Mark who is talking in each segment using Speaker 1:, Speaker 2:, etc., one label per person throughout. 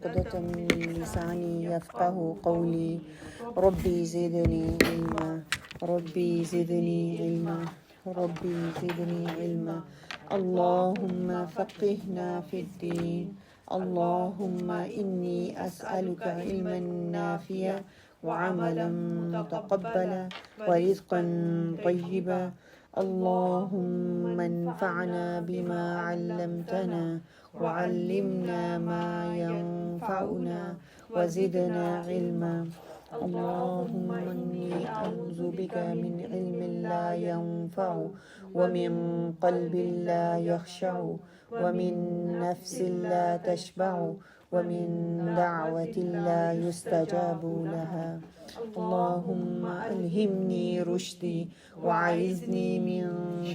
Speaker 1: عقدة من لساني يفقه قولي ربي زدني علما ربي زدني علما ربي زدني علما اللهم فقهنا في الدين اللهم إني أسألك علما نافعا وعملا متقبلا ورزقا طيبا اللهم انفعنا بما علمتنا وعلمنا ما ينفعنا وزدنا علما اللهم إني أعوذ بك من علم لا ينفع ومن قلب لا يخشع ومن نفس لا تشبع ومن دعوة لا يستجاب لها اللهم ألهمني رشدي وأعذني من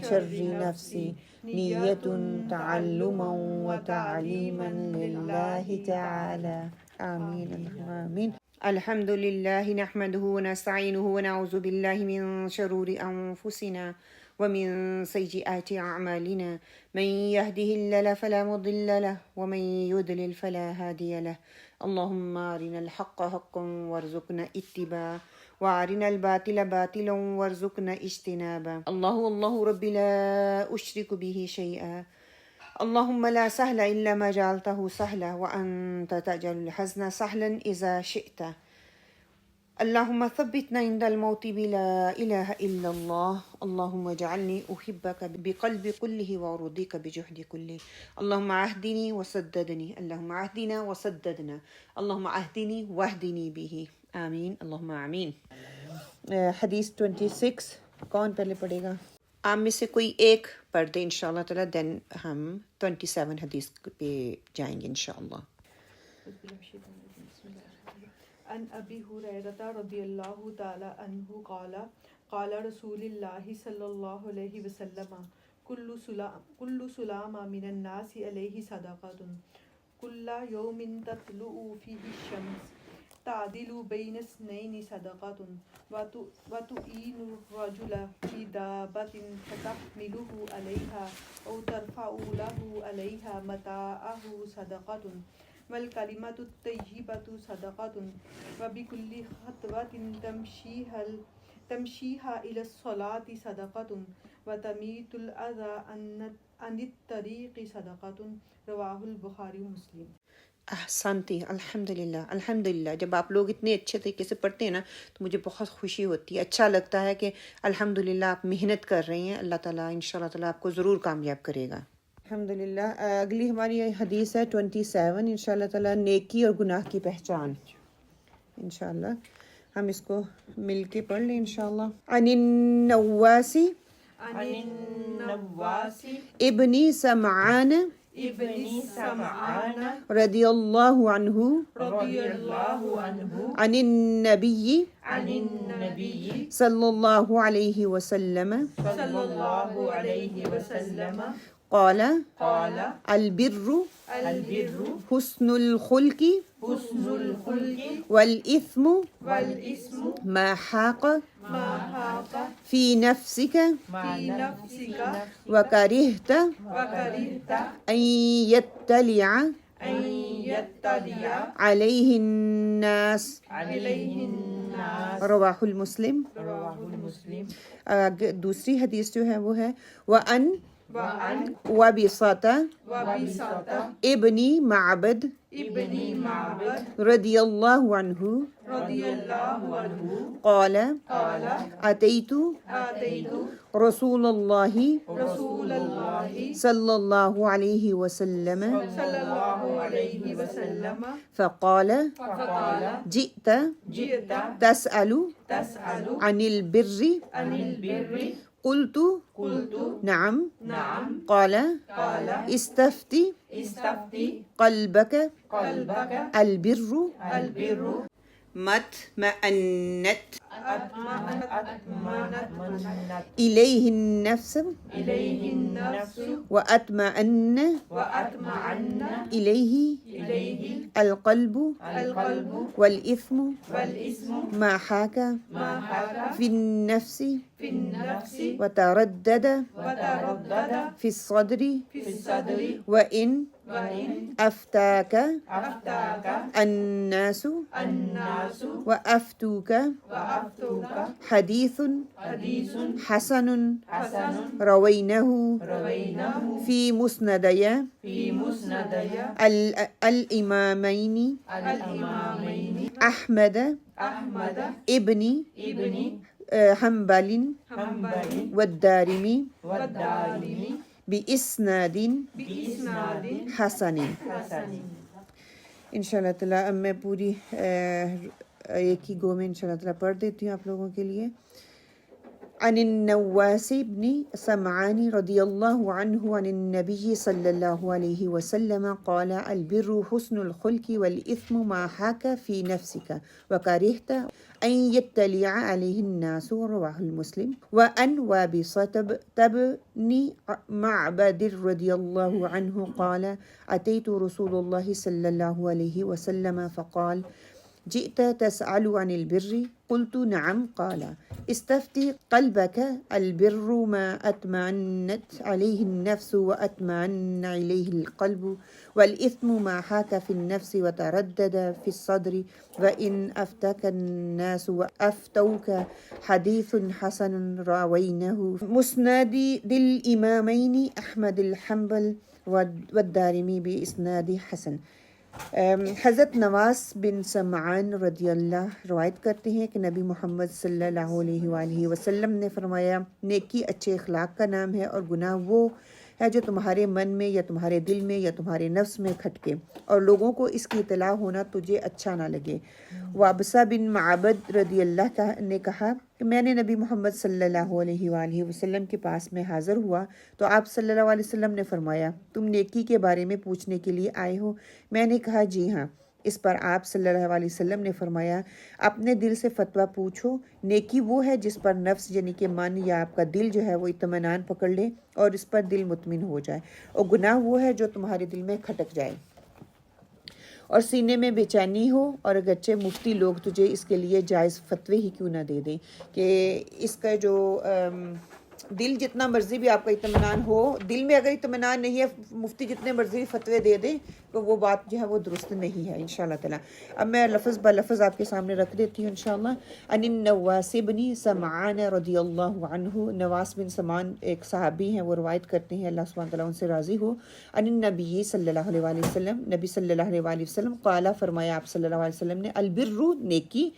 Speaker 1: شر نفسي نية تعلما وتعليما لله تعالى آمين اللهم آمين. الحمد لله نحمده ونستعينه ونعوذ بالله من شرور أنفسنا ومن سيئات أعمالنا من يهده الله فلا مضل له ومن يضلل فلا هادي له اللهم أرنا الحق حقا وارزقنا اتباعه وأرنا الباطل باطلا وارزقنا اجتنابه الله ربي لا أشرك به شيئا اللهم لا سهل إلا ما جعلته سهلا وأنت تجعل الحزن سهلا إذا شئت اللهم ثبتنا عند الموت بلا إله إلا الله اللهم اجعلني أحبك بقلب كله وأرضيك بجهد كله اللهم أهدني وسددني اللهم أهدنا وسددنا اللهم أهدني واهدني به آمین اللہم آمین. حدیث 26 کون پہلے پڑھے گا؟ آپ میں سے کوئی ایک پڑھ دے انشاءاللہ تعالی، دین ہم 27 حدیث پہ جائیں گے انشاءاللہ.
Speaker 2: عن ابی ہریرہ رضی اللہ تعالی عنہ قال قال رسول اللہ صلی اللہ علیہ وسلم کل سلام من الناس علیہ صدقۃ کل یوم تطلع فیہ الشمس تعدل بین اثنین صدقۃ وتعین الرجل فی دابۃ فتحملہ علیہا او ترفع لہ علیہا متاعہ صدقۃ والکلمۃ الطیبۃ صدقۃ وبکل خطوۃ تمشیھا الی الصلاۃ صدقۃ وتمیت الاذی عن الطریق صدقۃ رواہ البخاری مسلم.
Speaker 1: احسنتی. الحمدللہ. جب آپ لوگ اتنے اچھے طریقے سے پڑھتے ہیں نا تو مجھے بہت خوشی ہوتی ہے، اچھا لگتا ہے کہ الحمدللہ آپ محنت کر رہے ہیں. اللہ تعالیٰ انشاءاللہ تعالیٰ آپ کو ضرور کامیاب کرے گا. الحمدللہ. اگلی ہماری حدیث ہے 27 انشاءاللہ تعالیٰ، نیکی اور گناہ کی پہچان. انشاءاللہ ہم اس کو مل کے پڑھ لیں انشاءاللہ. عن النواس ابن سمعان رضی اللہ عنہ عن النبی صلی اللہ علیہ وسلم قال البر حسن الخلق والإثم ما حاق في نفسك وكرهت أن يطلع عليه الناس رواہ المسلم. دوسری حدیث جو ہے وہ ہے وَأَنْ وَبِصَةَ ابن معبد رضی اللہ عنہ قال اتیت رسول اللہ صلی اللہ علیہ وسلم فقال جئت تسأل عن البر قلت نعم قال استفتی قلبك البر مطمئنت إليه النفس وأطمئن إليه القلب والإثم ما حاك في النفس وتردد في الصدر وإن أفتاك
Speaker 2: أفتاك
Speaker 1: الناس
Speaker 2: الناس
Speaker 1: وأفتوك
Speaker 2: وأفتوك
Speaker 1: حديث
Speaker 2: حديث
Speaker 1: حسن
Speaker 2: حسن
Speaker 1: روينه
Speaker 2: رويناه
Speaker 1: في مسندي
Speaker 2: في مسندي
Speaker 1: الإمامين
Speaker 2: الإمامين
Speaker 1: أحمد
Speaker 2: أحمد
Speaker 1: ابن
Speaker 2: ابن
Speaker 1: حنبل
Speaker 2: حنبل
Speaker 1: والدارمي
Speaker 2: والدارمي
Speaker 1: بإسناد
Speaker 2: بإسناد
Speaker 1: حسن.
Speaker 2: حسن.
Speaker 1: انشاءاللہ تعالیٰ اب میں پوری ایک ہی گو میں انشاءاللہ تعالیٰ پڑھ دیتی ہوں آپ لوگوں کے لیے. عن النواس بن سمعان رضی اللہ عنہ عن النبی صلی اللہ علیہ وسلم قال البر حسن الخلق والإثم ما حاك في نفسك وكرهت أن يطلع عليه الناس رواه المسلم. وعن وابصة بن معبد رضي الله عنه قال أتيت رسول الله صلى الله عليه وسلم فقال جئت تسأل عن البر قلت نعم قال استفتي قلبك البر ما أطمأنت عليه النفس وأطمأن إليه القلب والإثم ما حاك في النفس وتردد في الصدر وإن أفتاك الناس وأفتوك حديث حسن روينه مسند للإمامين أحمد الحنبل والدارمي بإسناد حسن. حضرت نواس بن سمعان رضی اللہ روایت کرتے ہیں کہ نبی محمد صلی اللہ علیہ وآلہ وسلم نے فرمایا نیکی اچھے اخلاق کا نام ہے اور گناہ وہ ہے جو تمہارے من میں یا تمہارے دل میں یا تمہارے نفس میں کھٹکے اور لوگوں کو اس کی اطلاع ہونا تجھے اچھا نہ لگے. وابصہ بن معبد رضی اللہ نے کہا کہ میں نے نبی محمد صلی اللہ علیہ وآلہ وسلم کے پاس میں حاضر ہوا تو آپ صلی اللہ علیہ وسلم نے فرمایا تم نیکی کے بارے میں پوچھنے کے لیے آئے ہو؟ میں نے کہا جی ہاں. اس پر آپ صلی اللہ علیہ وسلم نے فرمایا اپنے دل سے فتویٰ پوچھو. نیکی وہ ہے جس پر نفس یعنی کہ من یا آپ کا دل جو ہے وہ اطمینان پکڑ لے اور اس پر دل مطمئن ہو جائے، اور گناہ وہ ہے جو تمہارے دل میں کھٹک جائے اور سینے میں بے چینی ہو، اور اگرچہ مفتی لوگ تجھے اس کے لیے جائز فتوے ہی کیوں نہ دے دیں کہ اس کا جو دل جتنا مرضی بھی آپ کا اطمینان ہو، دل میں اگر اطمینان نہیں ہے مفتی جتنے مرضی فتوے دے دیں تو وہ بات جو ہے وہ درست نہیں ہے انشاءاللہ تعالیٰ. اب میں لفظ بلفظ آپ کے سامنے رکھ دیتی ہوں انشاءاللہ. عن النواس بن سمعان رضی اللہ عنہ، نواس بن سمعان ایک صحابی ہیں، وہ روایت کرتے ہیں اللہ سبحانہ تعالیٰ ان سے راضی ہو. عن النبی صلی اللہ علیہ وآلہ وسلم، نبی صلی اللہ علیہ وآلہ وسلم قال فرمایا آپ صلی اللہ علیہ وسلم نے البر نیکی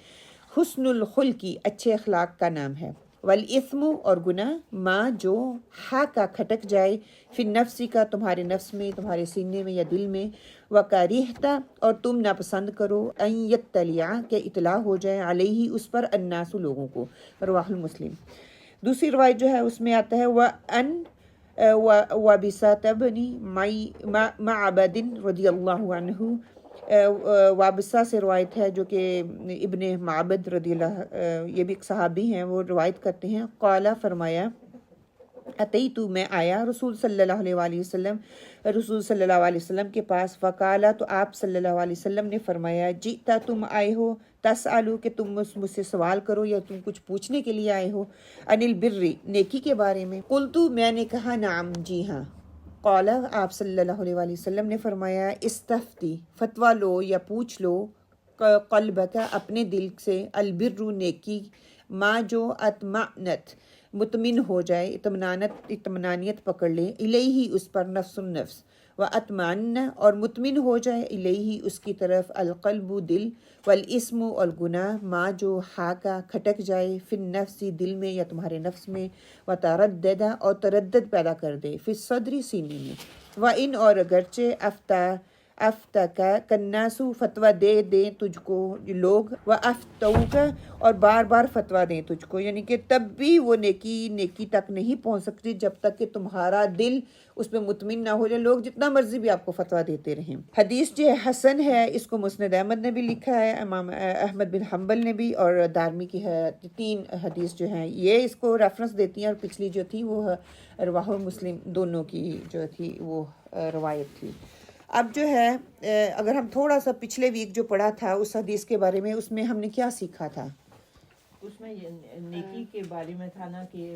Speaker 1: حسن الخلقی اچھے اخلاق کا نام ہے، والاثم اور گناہ ما جو کا کھٹک جائے فی نفسی کا تمہارے نفس میں، تمہارے سینے میں یا دل میں، وکریہتا اور تم ناپسند کرو، ان یطلع کہ اطلاع ہو جائے، علیہ اس پر، الناس لوگوں کو، رواہ المسلم. دوسری روایت جو ہے اس میں آتا ہے وَأَن وابصة بن معبد رضی اللہ عنہ، وابصہ سے روایت ہے جو کہ ابن معبد رضی اللہ یہ بھی ایک صحابی ہیں، وہ روایت کرتے ہیں قال فرمایا اتیتو میں آیا رسول صلی اللہ علیہ وآلہ وسلم، رسول صلی اللہ علیہ وسلم کے پاس، فقالا تو آپ صلی اللہ علیہ وسلم نے فرمایا جئتا تم آئے ہو، تسألو کہ تم مجھ سے سوال کرو یا تم کچھ پوچھنے کے لیے آئے ہو، عن البر نیکی کے بارے میں، قلتو میں نے کہا نعم جی ہاں. قال آپ صلی اللہ علیہ وآلہ وسلم نے فرمایا استفتی فتویٰ لو یا پوچھ لو، قلبک اپنے دل سے، البر نیکی ما جو اطمأنت مطمئن ہو جائے، اطمینانیت پکڑ لے، الیہ اس پر، نفس النفس، واطمأن اور مطمئن ہو جائے، الیہ اس کی طرف، القلب دل، والاسم اور گناہ ما جو حاکا کھٹک جائے، فی النفس دل میں یا تمہارے نفس میں، وتردد اور تردد پیدا کر دے، فی الصدر سینے میں، وان اور اگرچہ افتاکا کناسو فتویٰ دے دیں تجھ کو لوگ، وافتوکا اور بار بار فتویٰ دیں تجھ کو، یعنی کہ تب بھی وہ نیکی تک نہیں پہنچ سکتی جب تک کہ تمہارا دل اس پہ مطمئن نہ ہو جائے، لوگ جتنا مرضی بھی آپ کو فتویٰ دیتے رہیں. حدیث جو ہے حسن ہے، اس کو مسند احمد نے بھی لکھا ہے، امام احمد بن حنبل نے بھی، اور دارمی کی ہے. 3 حدیث جو ہیں یہ اس کو ریفرنس دیتی ہیں، اور پچھلی جو تھی وہ رواہ مسلم دونوں کی جو تھی وہ روایت تھی. اب جو ہے اگر ہم تھوڑا سا پچھلے ویک جو پڑھا تھا اس حدیث کے بارے میں، اس میں ہم نے کیا سیکھا تھا؟
Speaker 3: اس میں نیکی کے بارے میں تھا نا کہ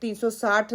Speaker 1: 360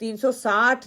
Speaker 1: 360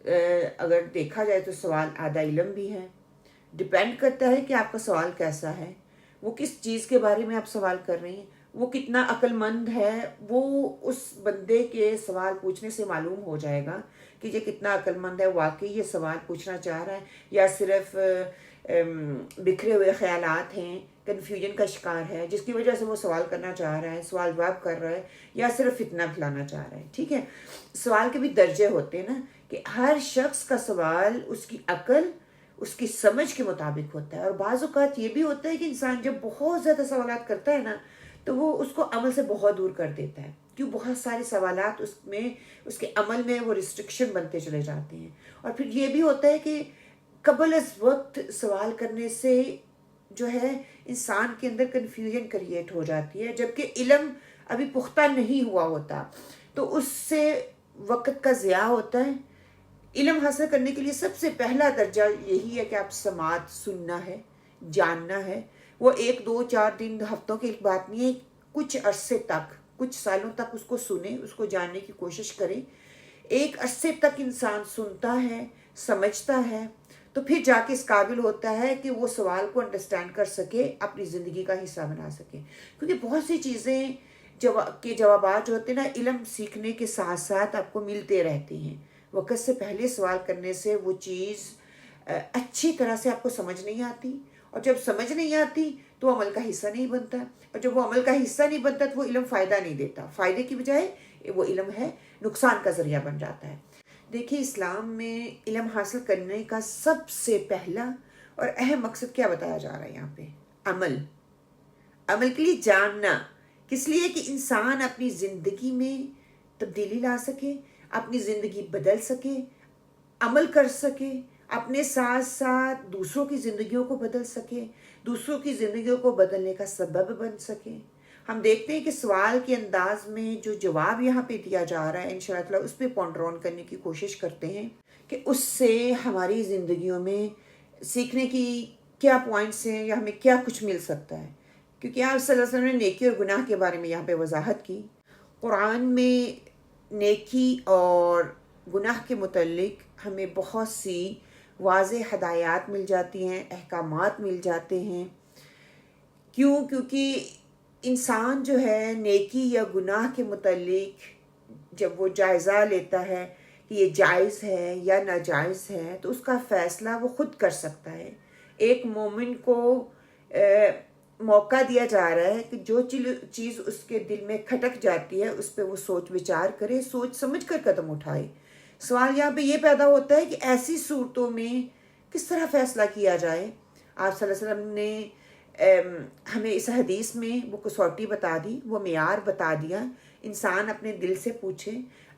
Speaker 4: اگر دیکھا جائے تو سوال آدھا علم بھی ہے. ڈپینڈ کرتا ہے کہ آپ کا سوال کیسا ہے, وہ کس چیز کے بارے میں آپ سوال کر رہے ہیں, وہ کتنا عقل مند ہے. وہ اس بندے کے سوال پوچھنے سے معلوم ہو جائے گا کہ یہ کتنا عقل مند ہے, واقعی یہ سوال پوچھنا چاہ رہا ہے یا صرف بکھرے ہوئے خیالات ہیں, کنفیوژن کا شکار ہے جس کی وجہ سے وہ سوال کرنا چاہ رہا ہے, سوال جواب کر رہا ہے, یا صرف فتنہ پھیلانا چاہ رہا ہے. ٹھیک ہے, سوال کے بھی درجے ہوتے ہیں نا, کہ ہر شخص کا سوال اس کی عقل, اس کی سمجھ کے مطابق ہوتا ہے. اور بعض اوقات یہ بھی ہوتا ہے کہ انسان جب بہت زیادہ سوالات کرتا ہے نا تو وہ اس کو عمل سے بہت دور کر دیتا ہے, کیوں بہت سارے سوالات اس میں, اس کے عمل میں وہ ریسٹرکشن بنتے چلے جاتے ہیں. اور پھر یہ بھی ہوتا ہے کہ قبل از وقت سوال کرنے سے جو ہے انسان کے اندر کنفیوژن کریٹ ہو جاتی ہے, جبکہ علم ابھی پختہ نہیں ہوا ہوتا, تو اس سے وقت کا ضیاع ہوتا ہے. علم حاصل کرنے کے لیے سب سے پہلا درجہ یہی ہے کہ آپ سماعت, سننا ہے, جاننا ہے. وہ 1 2 4 دن ہفتوں کی بات نہیں ہے, کچھ عرصے تک, کچھ سالوں تک اس کو سنیں, اس کو جاننے کی کوشش کریں. ایک عرصے تک انسان سنتا ہے, سمجھتا ہے, تو پھر جا کے اس قابل ہوتا ہے کہ وہ سوال کو انڈرسٹینڈ کر سکے, اپنی زندگی کا حصہ بنا سکے. کیونکہ بہت سی چیزیں کے جوابات جو ہوتے ہیں نا, علم سیکھنے کے ساتھ ساتھ آپ کو ملتے رہتے ہیں. وقت سے پہلے سوال کرنے سے وہ چیز اچھی طرح سے آپ کو سمجھ نہیں آتی, اور جب سمجھ نہیں آتی تو عمل کا حصہ نہیں بنتا, اور جب وہ عمل کا حصہ نہیں بنتا تو وہ علم فائدہ نہیں دیتا, فائدے کی بجائے وہ علم ہے نقصان کا ذریعہ بن جاتا ہے. دیکھیے, اسلام میں علم حاصل کرنے کا سب سے پہلا اور اہم مقصد کیا بتایا جا رہا ہے یہاں پہ؟ عمل. عمل کے لیے جاننا, کس لیے؟ کہ انسان اپنی زندگی میں تبدیلی لا سکے, اپنی زندگی بدل سکے, عمل کر سکے, اپنے ساتھ ساتھ دوسروں کی زندگیوں کو بدل سکے, دوسروں کی زندگیوں کو بدلنے کا سبب بن سکے. ہم دیکھتے ہیں کہ سوال کے انداز میں جو جواب یہاں پہ دیا جا رہا ہے انشاءاللہ اس پہ پونڈر آن کرنے کی کوشش کرتے ہیں کہ اس سے ہماری زندگیوں میں سیکھنے کی کیا پوائنٹس ہیں یا ہمیں کیا کچھ مل سکتا ہے. کیونکہ آپ صلی اللہ علیہ وسلم نے نیکی اور گناہ کے بارے میں یہاں پہ وضاحت کی. قرآن میں نیکی اور گناہ کے متعلق ہمیں بہت سی واضح ہدایات مل جاتی ہیں, احکامات مل جاتے ہیں. کیونکہ انسان جو ہے نیکی یا گناہ کے متعلق جب وہ جائزہ لیتا ہے کہ یہ جائز ہے یا ناجائز ہے تو اس کا فیصلہ وہ خود کر سکتا ہے. ایک مومن کو موقع دیا جا رہا ہے کہ جو چیز اس کے دل میں کھٹک جاتی ہے اس پہ وہ سوچ وچار کرے, سوچ سمجھ کر قدم اٹھائے. سوال یہاں پہ یہ پیدا ہوتا ہے کہ ایسی صورتوں میں کس طرح فیصلہ کیا جائے. آپ صلی اللہ علیہ وسلم نے ہمیں اس حدیث میں وہ کسوٹی بتا دی, وہ معیار بتا دیا. انسان اپنے دل سے پوچھے,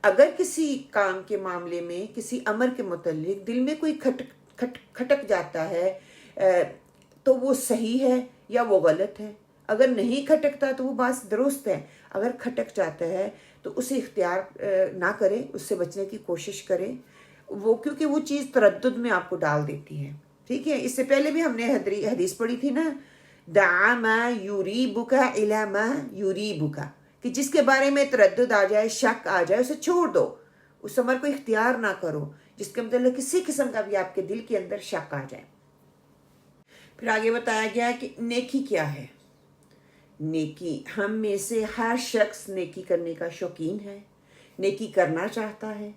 Speaker 4: اگر کسی کام کے معاملے میں, کسی امر کے متعلق دل میں کوئی کھٹک جاتا ہے تو وہ صحیح ہے یا وہ غلط ہے. اگر نہیں کھٹکتا تو وہ بات درست ہے, اگر کھٹک جاتا ہے تو اسے اختیار نہ کرے, اس سے بچنے کی کوشش کرے. وہ کیونکہ وہ چیز تردد میں آپ کو ڈال دیتی ہے. ٹھیک ہے, اس سے پہلے بھی ہم نے حدیث پڑھی تھی نا, دع ما یریبک الی ما یریبک, کہ جس کے بارے میں تردد آ جائے, شک آ جائے, اسے چھوڑ دو, اس امر کو اختیار نہ کرو جس کے مطلب کسی قسم کا بھی آپ کے دل کے اندر شک آ جائے. پھر آگے بتایا گیا کہ نیکی کیا ہے. نیکی, ہم میں سے ہر شخص نیکی کرنے کا شوقین ہے, نیکی کرنا چاہتا ہے,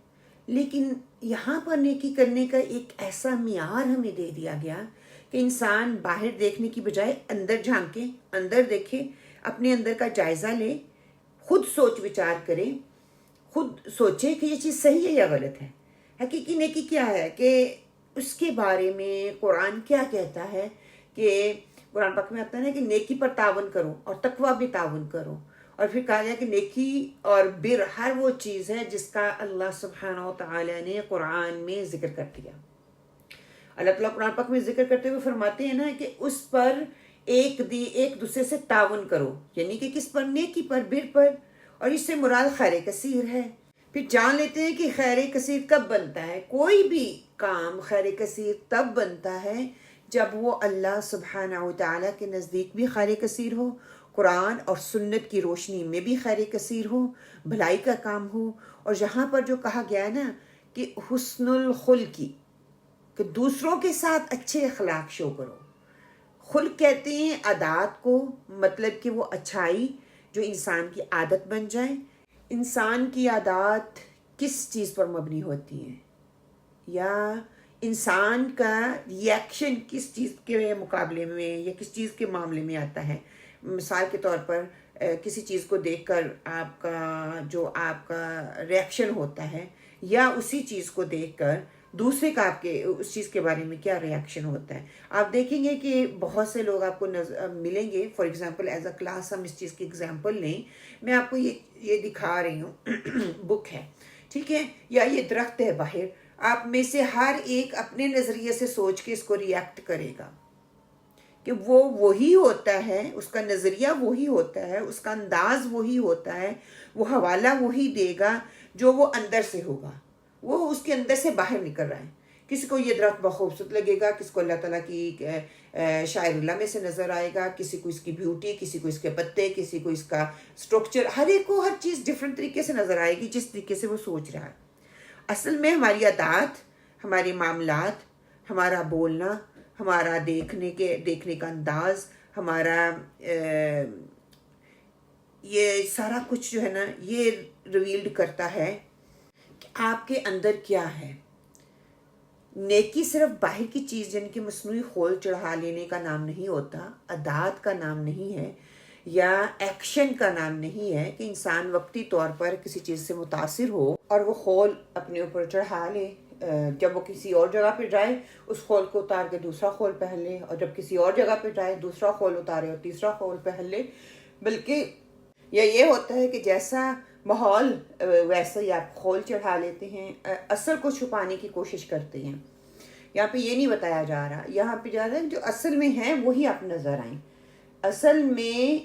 Speaker 4: لیکن یہاں پر نیکی کرنے کا ایک ایسا معیار ہمیں دے دیا گیا کہ انسان باہر دیکھنے کی بجائے اندر جھانکے, اندر دیکھے, اپنے اندر کا جائزہ لے, خود سوچ وچار کرے, خود سوچے کہ یہ چیز صحیح ہے یا غلط ہے. حقیقی نیکی کیا ہے کہ اس کے بارے میں قرآن کیا کہتا ہے کہ قرآن پاک میں آتا ہے نا کہ نیکی پر تعاون کرو اور تقویٰ بھی تعاون کرو. اور پھر کہا گیا کہ نیکی اور بر ہر وہ چیز ہے جس کا اللہ سبحانہ و تعالیٰ نے قرآن میں ذکر کر دیا. اللہ تعالیٰ قرآن پاک میں ذکر کرتے ہوئے فرماتے ہیں نا کہ اس پر ایک دوسرے سے تعاون کرو, یعنی کہ کس پر؟ نیکی پر, بر پر. اور اس سے مراد خیر کثیر ہے. پھر جان لیتے ہیں کہ خیر کثیر کب بنتا ہے. کوئی بھی کام خیر کثیر تب بنتا ہے جب وہ اللہ سبحانہ و تعالیٰ کے نزدیک بھی خیر کثیر ہو, قرآن اور سنت کی روشنی میں بھی خیر کثیر ہو, بھلائی کا کام ہو. اور یہاں پر جو کہا گیا ہے نا کہ حسن الخلقی، کہ دوسروں کے ساتھ اچھے اخلاق شو کرو. خلق کہتے ہیں عادات کو، مطلب کہ وہ اچھائی جو انسان کی عادت بن جائے. انسان کی عادات کس چیز پر مبنی ہوتی ہیں، یا انسان کا ریئیکشن کس چیز کے مقابلے میں یا کس چیز کے معاملے میں آتا ہے. مثال کے طور پر کسی چیز کو دیکھ کر آپ کا ریئیکشن ہوتا ہے، یا اسی چیز کو دیکھ کر دوسرے کا آپ کے اس چیز کے بارے میں کیا ریئیکشن ہوتا ہے. آپ دیکھیں گے کہ بہت سے لوگ آپ کو ملیں گے. For example as a class ہم اس چیز کی ایگزامپل لیں. میں آپ کو یہ دکھا رہی ہوں، بک ہے، ٹھیک ہے، یا یہ درخت ہے باہر. آپ میں سے ہر ایک اپنے نظریے سے سوچ کے اس کو ریئیکٹ کرے گا کہ وہ وہی ہوتا ہے، اس کا نظریہ وہی ہوتا ہے، اس کا انداز وہی ہوتا ہے، وہ حوالہ وہی دے گا جو وہ اندر سے ہوگا، وہ اس کے اندر سے باہر نکل رہا ہے. کسی کو یہ درخت بہت خوبصورت لگے گا، کسی کو اللہ تعالیٰ کی شاعر اللہ میں سے نظر آئے گا، کسی کو اس کی بیوٹی، کسی کو اس کے پتے، کسی کو اس کا اسٹرکچر، ہر ایک کو ہر چیز ڈفرینٹ طریقے سے نظر آئے گی جس طریقے سے وہ سوچ رہا ہے. اصل میں ہماری عادات، ہمارے معاملات، ہمارا بولنا، ہمارا دیکھنے کا انداز، ہمارا یہ سارا کچھ جو ہے نا، یہ ریویلڈ کرتا ہے کہ آپ کے اندر کیا ہے. نیکی صرف باہر کی چیز جن کی مصنوعی خول چڑھا لینے کا نام نہیں ہوتا، عادات کا نام نہیں ہے، یا ایکشن کا نام نہیں ہے کہ انسان وقتی طور پر کسی چیز سے متاثر ہو اور وہ خول اپنے اوپر چڑھا لے. جب وہ کسی اور جگہ پہ جائے اس خول کو اتار کے دوسرا خول پہن لے، اور جب کسی اور جگہ پہ جائے دوسرا خول اتارے اور تیسرا خول پہن لے. بلکہ یہ ہوتا ہے کہ جیسا ماحول ویسا ہی آپ خول چڑھا لیتے ہیں، اصل کو چھپانے کی کوشش کرتے ہیں. یہاں پہ یہ نہیں بتایا جا رہا، یہاں پہ جا رہا ہے جو اصل میں ہیں وہی آپ نظر آئیں. اصل میں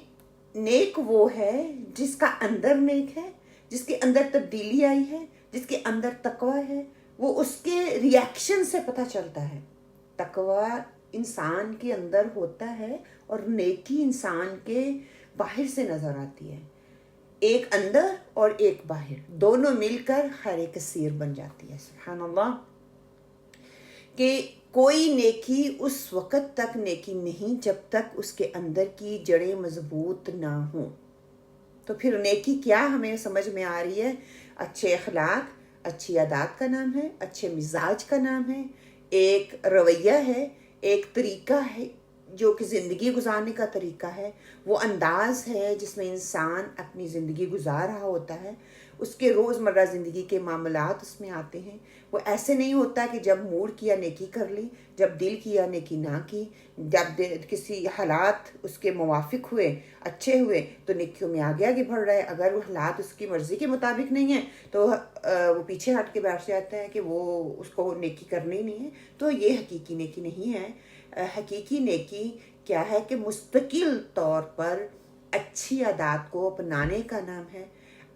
Speaker 4: نیک وہ ہے جس کا اندر نیک ہے، جس کے اندر تبدیلی آئی ہے، جس کے اندر تقوی ہے. وہ اس کے ریئیکشن سے پتہ چلتا ہے. تقوی انسان کے اندر ہوتا ہے اور نیکی انسان کے باہر سے نظر آتی ہے. ایک اندر اور ایک باہر، دونوں مل کر خیر کثیر بن جاتی ہے. سبحان اللہ. کہ کوئی نیکی اس وقت تک نیکی نہیں جب تک اس کے اندر کی جڑیں مضبوط نہ ہوں. تو پھر نیکی کیا ہمیں سمجھ میں آ رہی ہے؟ اچھے اخلاق، اچھی عادات کا نام ہے، اچھے مزاج کا نام ہے، ایک رویہ ہے، ایک طریقہ ہے جو کہ زندگی گزارنے کا طریقہ ہے، وہ انداز ہے جس میں انسان اپنی زندگی گزار رہا ہوتا ہے. اس کے روزمرہ زندگی کے معاملات اس میں آتے ہیں. وہ ایسے نہیں ہوتا کہ جب موڈ کیا نیکی کر لی، جب دل کیا نیکی نہ کی، جب کسی حالات اس کے موافق ہوئے، اچھے ہوئے تو نیکیوں میں آگے بڑھ رہا ہے. اگر وہ حالات اس کی مرضی کے مطابق نہیں ہیں تو وہ پیچھے ہٹ کے بیٹھ جاتا ہے کہ وہ اس کو نیکی کرنی ہی نہیں ہے. تو یہ حقیقی نیکی نہیں ہے. حقیقی نیکی کیا ہے کہ مستقل طور پر اچھی عادات کو اپنانے کا نام ہے،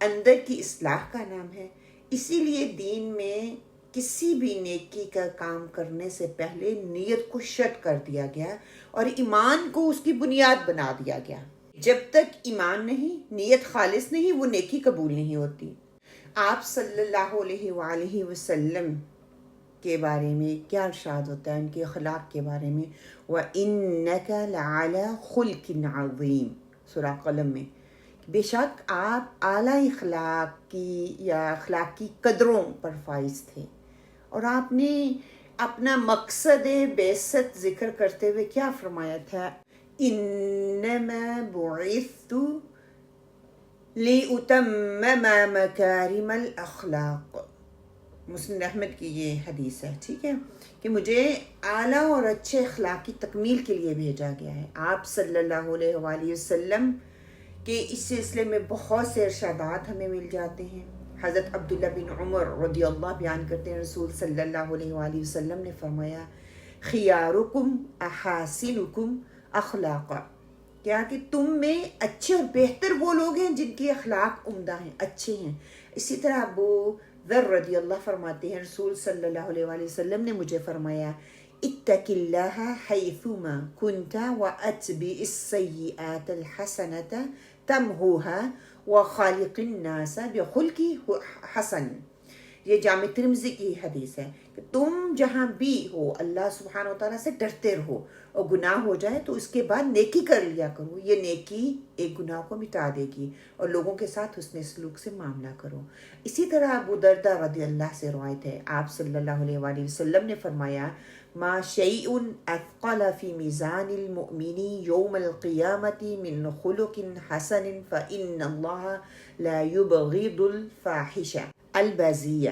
Speaker 4: اندر کی اصلاح کا نام ہے. اسی لیے دین میں کسی بھی نیکی کا کام کرنے سے پہلے نیت کو شرط کر دیا گیا اور ایمان کو اس کی بنیاد بنا دیا گیا. جب تک ایمان نہیں، نیت خالص نہیں، وہ نیکی قبول نہیں ہوتی. آپ صلی اللہ علیہ وآلہ وسلم کے بارے میں کیا ارشاد ہوتا ہے، ان کے اخلاق کے بارے میں؟ وَإِنَّكَ لَعَلَى خُلْقٍ عَظِيمٍ، سورہ قلم میں. بے شک آپ اعلیٰ اخلاق کی یا اخلاق کی قدروں پر فائز تھے. اور آپ نے اپنا مقصد بعثت ذکر کرتے ہوئے کیا فرمایا تھا؟ انما بعثت لأتمم مکارم الاخلاق. مسلم احمد کی یہ حدیث ہے، ٹھیک ہے، کہ مجھے اعلیٰ اور اچھے اخلاق کی تکمیل کے لیے بھیجا گیا ہے. آپ صلی اللہ علیہ وآلہ وسلم کہ اس سلسلے میں بہت سے ارشادات ہمیں مل جاتے ہیں. حضرت عبداللہ بن عمر رضی اللہ بیان کرتے ہیں رسول صلی اللہ علیہ وآلہ وسلم نے فرمایا خیارکم احاسنکم اخلاقا، کیا کہ تم میں اچھے اور بہتر وہ لوگ ہیں جن کے اخلاق عمدہ ہیں، اچھے ہیں. اسی طرح ابو ذر رضی اللہ فرماتے ہیں رسول صلی اللہ علیہ وآلہ وسلم نے مجھے فرمایا اتق اللہ حیثما کنت واتبع السیئات الحسنۃ تمحوها وخالق الناس بخلق حسن، یہ جامع ترمذی کی حدیث ہے کہ تم جہاں بھی ہو اللہ سبحانہ و تعالیٰ سے ڈرتے رہو، اور گناہ ہو جائے تو اس کے بعد نیکی کر لیا کرو، یہ نیکی ایک گناہ کو مٹا دے گی، اور لوگوں کے ساتھ حسن سلوک سے معاملہ کرو۔ اسی طرح ابو دردہ رضی اللہ سے روایت ہے، آپ صلی اللہ علیہ وآلہ وسلم نے فرمایا ما شیء اثقل فی میزان المؤمن یوم القیامت من خلق حسن فإن اللہ لا یبغض الفاحش البذیء۔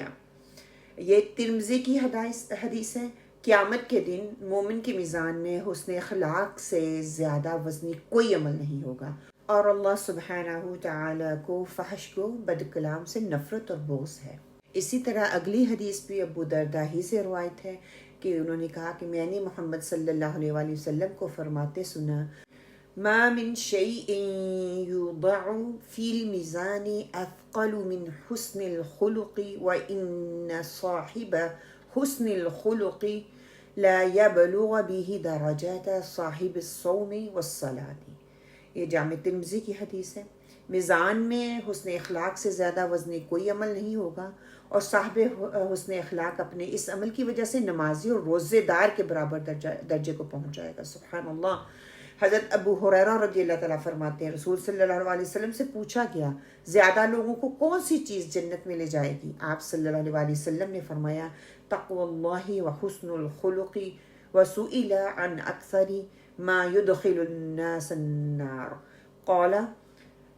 Speaker 4: یہ ترمذی کی حدیث ہے، قیامت کے دن مومن کے میزان میں حسن اخلاق سے زیادہ وزنی کوئی عمل نہیں ہوگا، اور اللہ سبحانہ تعالیٰ کو فحش کو بد کلام سے نفرت اور بغض ہے۔ اسی طرح اگلی حدیث بھی ابو دردہ ہی سے روایت ہے کہ انہوں نے کہا کہ میں نے محمد صلی اللہ علیہ وآلہ وسلم کو فرماتے سنا ما من شيء يوضع في الميزان أثقل من حسن الخلق وإن صاحب حسن الخلق لا يبلغ به درجات صاحب الصوم والصلاة۔ یہ جامع ترمذی کی حدیث ہے، میزان میں حسن اخلاق سے زیادہ وزنی کوئی عمل نہیں ہوگا، اور صاحب حسن اخلاق اپنے اس عمل کی وجہ سے نمازی اور روزے دار کے برابر درجے کو پہنچ جائے گا۔ سبحان اللہ۔ حضرت ابو ہریرہ رضی اللہ تعالیٰ فرماتے ہیں رسول صلی اللہ علیہ وسلم سے پوچھا گیا زیادہ لوگوں کو کون سی چیز جنت میں لے جائے گی؟ آپ صلی اللہ علیہ وسلم نے فرمایا تقوی اللہ وحسن الخلق، وسئل عن اکثر ما يدخل الناس النار قال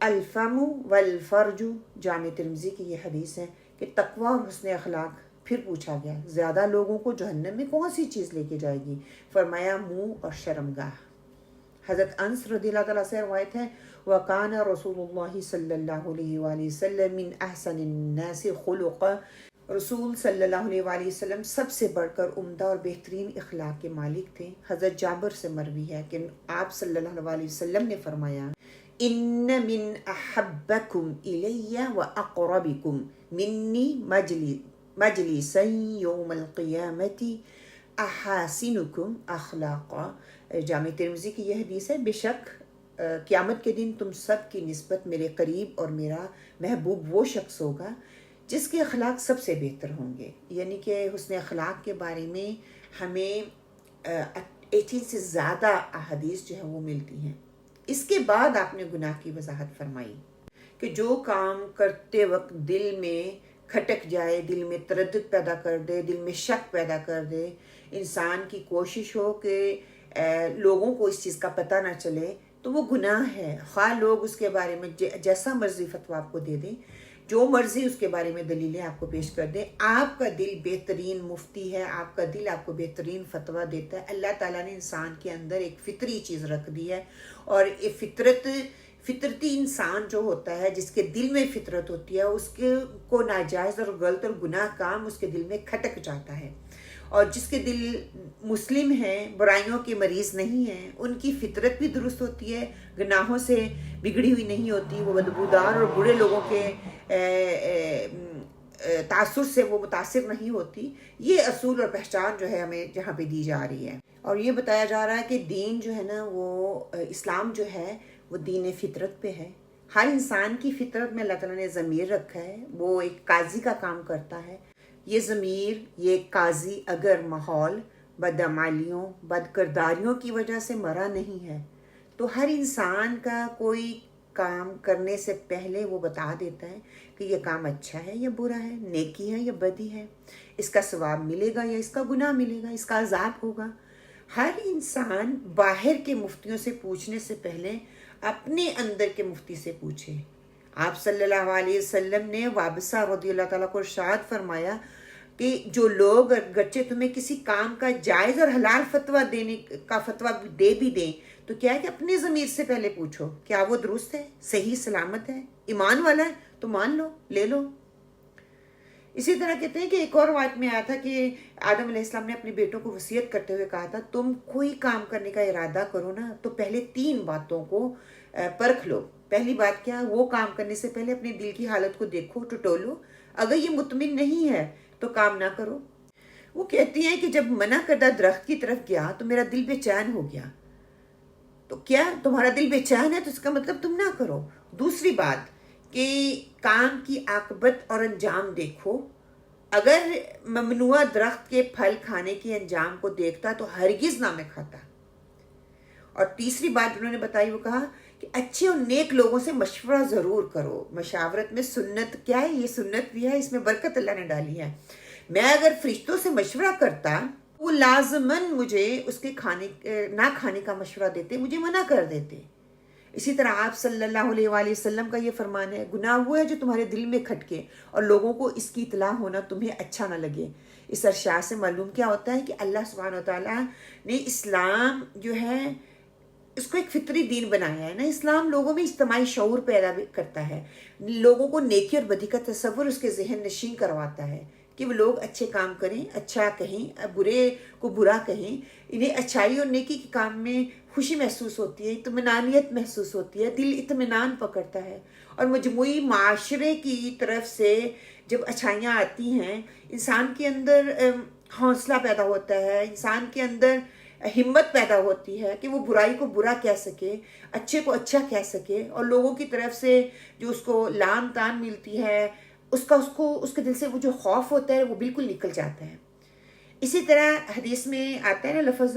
Speaker 4: الفم والفرج۔ جامع ترمذی کی یہ حدیث ہے کہ تقوی اور حسن اخلاق۔ پھر پوچھا گیا زیادہ لوگوں کو جہنم میں کون سی چیز لے کے جائے گی؟ فرمایا منہ اور شرمگاہ۔ حضرت انس رضی اللہ تعالیٰ سے روایت ہے وَقَانَ رسول اللہ صلی اللہ علیہ وآلہ وسلم من احسن الناس خلقا، رسول صلی اللہ علیہ وآلہ وسلم سب سے بڑھ کر عمدہ اور بہترین اخلاق کے مالک تھے۔ حضرت جابر سے مروی ہے کہ آپ صلی اللہ علیہ وسلم نے فرمایا ان من احبکم الی واقربکم منی مجلسا یوم القیامت احاسنکم اخلاقا۔ جامع ترمذی کی یہ حدیث ہے، بے شک قیامت کے دن تم سب کی نسبت میرے قریب اور میرا محبوب وہ شخص ہوگا جس کے اخلاق سب سے بہتر ہوں گے۔ یعنی کہ حسن اخلاق کے بارے میں ہمیں 18 سے زیادہ احادیث جو ہیں وہ ملتی ہیں۔ اس کے بعد آپ نے گناہ کی وضاحت فرمائی کہ جو کام کرتے وقت دل میں کھٹک جائے، دل میں تردد پیدا کر دے، دل میں شک پیدا کر دے، انسان کی کوشش ہو کہ لوگوں کو اس چیز کا پتہ نہ چلے، تو وہ گناہ ہے۔ خواہ لوگ اس کے بارے میں جیسا مرضی فتویٰ آپ کو دے دیں، جو مرضی اس کے بارے میں دلیلیں آپ کو پیش کر دیں، آپ کا دل بہترین مفتی ہے، آپ کا دل آپ کو بہترین فتویٰ دیتا ہے۔ اللہ تعالیٰ نے انسان کے اندر ایک فطری چیز رکھ دی ہے، اور یہ فطرتی انسان جو ہوتا ہے، جس کے دل میں فطرت ہوتی ہے، اس کو ناجائز اور غلط اور گناہ کام اس کے دل میں کھٹک جاتا ہے، اور جس کے دل مسلم ہیں، برائیوں کے مریض نہیں ہیں، ان کی فطرت بھی درست ہوتی ہے، گناہوں سے بگڑی ہوئی نہیں ہوتی، وہ بدبودار اور برے لوگوں کے تاثر سے وہ متاثر نہیں ہوتی۔ یہ اصول اور پہچان جو ہے ہمیں جہاں پہ دی جا رہی ہے، اور یہ بتایا جا رہا ہے کہ دین جو ہے نا، وہ اسلام جو ہے وہ دین فطرت پہ ہے۔ ہر انسان کی فطرت میں اللہ تعالیٰ نے ضمیر رکھا ہے، وہ ایک قاضی کا کام کرتا ہے۔ یہ ضمیر، یہ قاضی اگر ماحول بدعمالیوں، بد کرداریوں کی وجہ سے مرا نہیں ہے، تو ہر انسان کا کوئی کام کرنے سے پہلے وہ بتا دیتا ہے کہ یہ کام اچھا ہے یا برا ہے، نیکی ہے یا بدی ہے، اس کا ثواب ملے گا یا اس کا گناہ ملے گا، اس کا عذاب ہوگا۔ ہر انسان باہر کے مفتیوں سے پوچھنے سے پہلے اپنے اندر کے مفتی سے پوچھے۔ آپ صلی اللہ علیہ وسلم نے وابسہ رضی اللہ تعالیٰ کو ارشاد فرمایا کہ جو لوگ اگرچہ تمہیں کسی کام کا جائز اور حلال فتویٰ دینے کا فتویٰ دے بھی دیں، تو کیا ہے کہ اپنے ضمیر سے پہلے پوچھو کیا وہ درست ہے، صحیح سلامت ہے، ایمان والا ہے، تو مان لو، لے لو۔ اسی طرح کہتے ہیں کہ ایک اور روایت میں آیا تھا کہ آدم علیہ السلام نے اپنے بیٹوں کو وصیت کرتے ہوئے کہا تھا تم کوئی کام کرنے کا ارادہ کرو نا تو پہلے 3 باتوں کو پرکھ لو۔ پہلی بات کیا؟ وہ کام کرنے سے پہلے اپنے دل کی حالت کو دیکھو، ٹٹولو، اگر یہ مطمئن نہیں ہے تو کام نہ کرو۔ وہ کہتی ہیں کہ جب منع کردہ درخت کی طرف گیا تو میرا دل بے چین ہو گیا۔ تو کیا تمہارا دل بے چین ہے تو اس کا مطلب تم نہ کرو۔ دوسری بات کہ کام کی عاقبت اور انجام دیکھو، اگر ممنوع درخت کے پھل کھانے کے انجام کو دیکھتا تو ہرگز نہ میں کھاتا. اور تیسری بات انہوں نے بتائی، وہ کہا کہ اچھے اور نیک لوگوں سے مشورہ ضرور کرو. مشاورت میں سنت کیا ہے؟ یہ سنت بھی ہے، اس میں برکت اللہ نے ڈالی ہے. میں اگر فرشتوں سے مشورہ کرتا وہ لازماً مجھے اس کے نہ کھانے کا مشورہ دیتے، مجھے منع کر دیتے. اسی طرح آپ صلی اللہ علیہ وآلہ وسلم کا یہ فرمان ہے، گناہ وہ ہے جو تمہارے دل میں کھٹکے اور لوگوں کو اس کی اطلاع ہونا تمہیں اچھا نہ لگے. اس ارشاد سے معلوم کیا ہوتا ہے کہ اللہ سبحانہ وتعالیٰ نے اسلام جو ہے اس کو ایک فطری دین بنایا ہے نا. اسلام لوگوں میں اجتماعی شعور پیدا کرتا ہے، لوگوں کو نیکی اور بدی کا تصور اس کے ذہن نشین کرواتا ہے کہ وہ لوگ اچھے کام کریں، اچھا کہیں، برے کو برا کہیں. انہیں اچھائی اور نیکی کے کام میں خوشی محسوس ہوتی ہے، اطمینانیت محسوس ہوتی ہے، دل اطمینان پکڑتا ہے. اور مجموعی معاشرے کی طرف سے جب اچھائیاں آتی ہیں انسان کے اندر حوصلہ پیدا ہوتا ہے، انسان کے اندر ہمت پیدا ہوتی ہے کہ وہ برائی کو برا کہہ سکے، اچھے کو اچھا کہہ سکے، اور لوگوں کی طرف سے جو اس کو لام تان ملتی ہے اس کے دل سے وہ جو خوف ہوتا ہے وہ بالکل نکل جاتا ہے. اسی طرح حدیث میں آتا ہے نا لفظ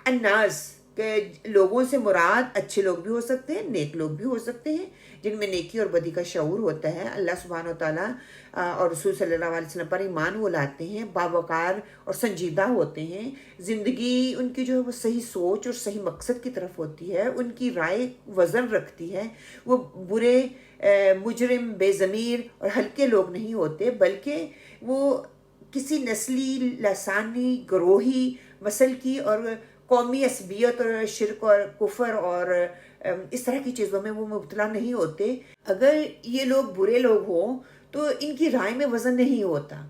Speaker 4: الناس، کہ لوگوں سے مراد اچھے لوگ بھی ہو سکتے ہیں، نیک لوگ بھی ہو سکتے ہیں جن میں نیکی اور بدی کا شعور ہوتا ہے. اللہ سبحانہ وتعالیٰ اور رسول صلی اللہ علیہ وسلم پر ایمان وہ لاتے ہیں، باوقار اور سنجیدہ ہوتے ہیں، زندگی ان کی جو ہے وہ صحیح سوچ اور صحیح مقصد کی طرف ہوتی ہے، ان کی رائے وزن رکھتی ہے. وہ برے مجرم، بے ضمیر اور ہلکے لوگ نہیں ہوتے، بلکہ وہ کسی نسلی، لسانی، گروہی، مسلکی اور قومی عصبیت اور شرک اور کفر اور اس طرح کی چیزوں میں وہ مبتلا نہیں ہوتے. اگر یہ لوگ برے لوگ ہوں تو ان کی رائے میں وزن نہیں ہوتا.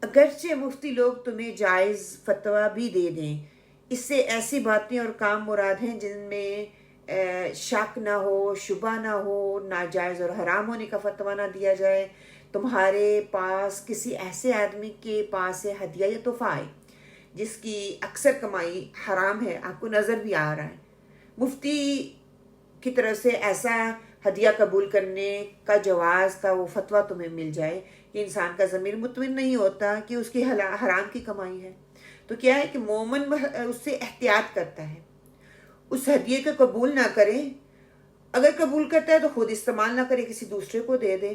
Speaker 4: اگرچہ مفتی لوگ تمہیں جائز فتویٰ بھی دے دیں، اس سے ایسی باتیں اور کام مراد ہیں جن میں شک نہ ہو، شبہ نہ ہو، ناجائز اور حرام ہونے کا فتویٰ نہ دیا جائے. تمہارے پاس کسی ایسے آدمی کے پاس سے ہدیہ یا تحفہ آئے جس کی اکثر کمائی حرام ہے، آپ کو نظر بھی آ رہا ہے، مفتی کی طرف سے ایسا ہدیہ قبول کرنے کا جواز کا وہ فتویٰ تمہیں مل جائے کہ انسان کا ضمیر مطمئن نہیں ہوتا کہ اس کی حرام کی کمائی ہے. تو کیا ہے کہ مومن اس سے احتیاط کرتا ہے، اس ہدیے کو قبول نہ کرے. اگر قبول کرتا ہے تو خود استعمال نہ کرے، کسی دوسرے کو دے دے.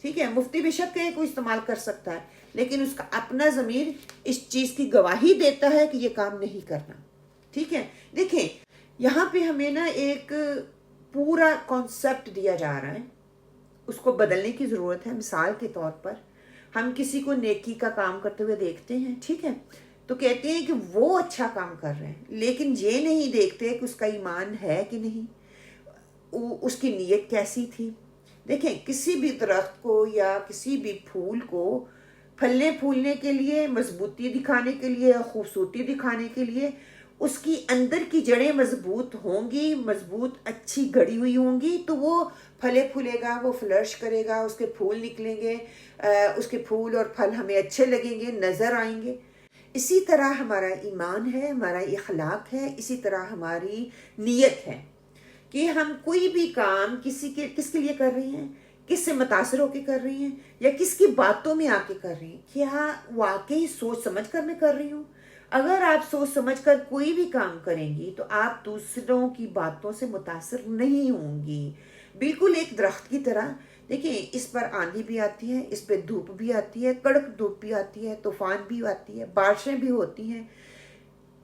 Speaker 4: ٹھیک ہے، مفتی بے شک ہے کوئی استعمال کر سکتا ہے، لیکن اس کا اپنا ضمیر اس چیز کی گواہی دیتا ہے کہ یہ کام نہیں کرنا. ٹھیک ہے، دیکھیں یہاں پہ ہمیں نا ایک پورا کانسیپٹ دیا جا رہا ہے، اس کو بدلنے کی ضرورت ہے. مثال کے طور پر ہم کسی کو نیکی کا کام کرتے ہوئے دیکھتے ہیں، ٹھیک ہے، تو کہتے ہیں کہ وہ اچھا کام کر رہے ہیں، لیکن یہ نہیں دیکھتے کہ اس کا ایمان ہے کہ نہیں، اس کی نیت کیسی تھی. دیکھیں کسی بھی درخت کو یا کسی بھی پھول کو پھلنے پھولنے کے لیے، مضبوطی دکھانے کے لیے، خوبصورتی دکھانے کے لیے اس کی اندر کی جڑیں مضبوط ہوں گی، مضبوط اچھی گڑی ہوئی ہوں گی تو وہ پھلے پھولے گا، وہ فلرش کرے گا، اس کے پھول نکلیں گے، اس کے پھول اور پھل ہمیں اچھے لگیں گے، نظر آئیں گے. اسی طرح ہمارا ایمان ہے، ہمارا اخلاق ہے، اسی طرح ہماری نیت ہے کہ ہم کوئی بھی کام کس کے لیے کر رہے ہیں، کس سے متاثر ہو کے کر رہی ہیں، یا کس کی باتوں میں آ کے کر رہی ہیں. کیا واقعی سوچ سمجھ کر میں کر رہی ہوں؟ اگر آپ سوچ سمجھ کر کوئی بھی کام کریں گی تو آپ دوسروں کی باتوں سے متاثر نہیں ہوں گی. بالکل ایک درخت کی طرح. دیکھیں اس پر آندھی بھی آتی ہے، اس پہ دھوپ بھی آتی ہے، کڑک دھوپ بھی آتی ہے، طوفان بھی آتی ہے، بارشیں بھی ہوتی ہیں.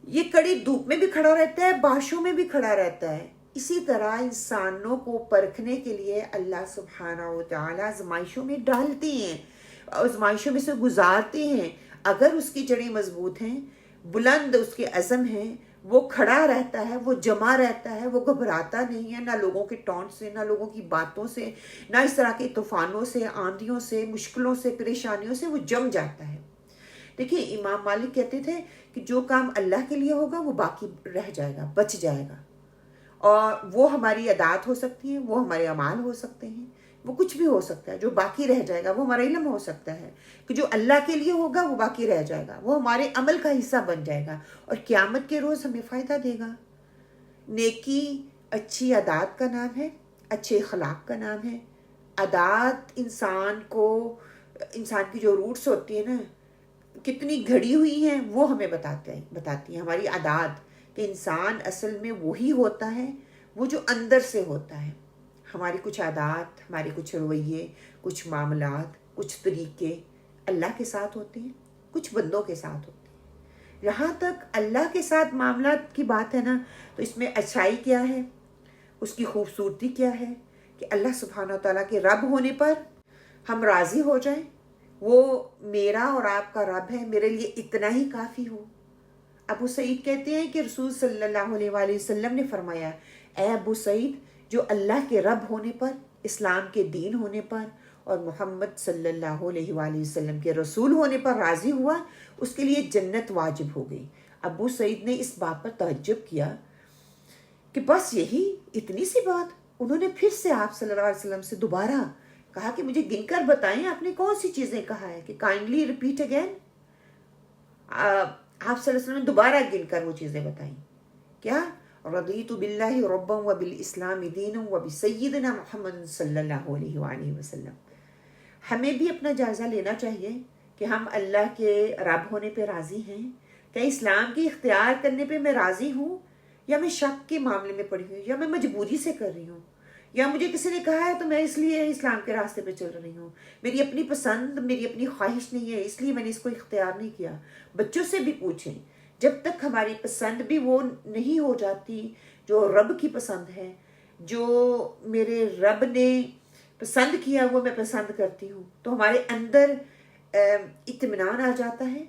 Speaker 4: یہ کڑی دھوپ میں بھی کھڑا رہتا ہے، بارشوں میں بھی کھڑا رہتا ہے. اسی طرح انسانوں کو پرکھنے کے لیے اللہ سبحانہ و تعالیٰ آزمائشوں میں ڈالتے ہیں، آزمائشوں میں سے گزارتے ہیں. اگر اس کی جڑیں مضبوط ہیں، بلند اس کے عزم ہیں، وہ کھڑا رہتا ہے، وہ جمع رہتا ہے، وہ گھبراتا نہیں ہے، نہ لوگوں کے ٹونٹ سے، نہ لوگوں کی باتوں سے، نہ اس طرح کے طوفانوں سے، آندھیوں سے، مشکلوں سے، پریشانیوں سے وہ جم جاتا ہے. دیکھیں امام مالک کہتے تھے کہ جو کام اللہ کے لیے ہوگا وہ باقی رہ جائے گا، بچ جائے گا. اور وہ ہماری عادات ہو سکتی ہیں، وہ ہمارے اعمال ہو سکتے ہیں، وہ کچھ بھی ہو سکتا ہے. جو باقی رہ جائے گا وہ ہمارا علم ہو سکتا ہے کہ جو اللہ کے لیے ہوگا وہ باقی رہ جائے گا، وہ ہمارے عمل کا حصہ بن جائے گا اور قیامت کے روز ہمیں فائدہ دے گا. نیکی اچھی عادات کا نام ہے، اچھے اخلاق کا نام ہے. عادات انسان کو انسان کی جو روٹس ہوتی ہیں نا کتنی گھڑی ہوئی ہیں وہ ہمیں بتاتی ہیں ہماری عادات کہ انسان اصل میں وہی ہوتا ہے وہ جو اندر سے ہوتا ہے. ہماری کچھ عادات، ہمارے کچھ رویے، کچھ معاملات، کچھ طریقے اللہ کے ساتھ ہوتے ہیں، کچھ بندوں کے ساتھ ہوتے ہیں. جہاں تک اللہ کے ساتھ معاملات کی بات ہے نا تو اس میں اچھائی کیا ہے، اس کی خوبصورتی کیا ہے کہ اللہ سبحانہ و تعالیٰ کے رب ہونے پر ہم راضی ہو جائیں. وہ میرا اور آپ کا رب ہے، میرے لیے اتنا ہی کافی ہو. ابو سعید کہتے ہیں کہ رسول صلی اللہ علیہ وآلہ وسلم نے فرمایا، اے ابو سعید، جو اللہ کے رب ہونے پر، اسلام کے دین ہونے پر اور محمد صلی اللہ علیہ وآلہ وسلم کے رسول ہونے پر راضی ہوا، اس کے لیے جنت واجب ہو گئی. ابو سعید نے اس بات پر تعجب کیا کہ بس یہی اتنی سی بات. انہوں نے پھر سے آپ صلی اللہ علیہ وسلم سے دوبارہ کہا کہ مجھے گن کر بتائیں آپ نے کون سی چیزیں کہا ہے، کہ کائنڈلی ریپیٹ اگین. آپ صلی اللہ علیہ وسلم نے دوبارہ گن کر وہ چیزیں بتائیں. کیا؟ رضیت باللہ ربا وبالاسلام دینا وبسیدنا محمد صلی اللہ علیہ وآلہ وسلم. ہمیں بھی اپنا جائزہ لینا چاہیے کہ ہم اللہ کے رب ہونے پہ راضی ہیں، کیا اسلام کی اختیار کرنے پہ میں راضی ہوں، یا میں شک کے معاملے میں پڑی ہوں، یا میں مجبوری سے کر رہی ہوں، یا مجھے کسی نے کہا ہے تو میں اس لیے اسلام کے راستے پہ چل رہی ہوں، میری اپنی پسند، میری اپنی خواہش نہیں ہے اس لیے میں نے اس کو اختیار نہیں کیا. بچوں سے بھی پوچھیں، جب تک ہماری پسند بھی وہ نہیں ہو جاتی جو رب کی پسند ہے، جو میرے رب نے پسند کیا وہ میں پسند کرتی ہوں، تو ہمارے اندر اطمینان آ جاتا ہے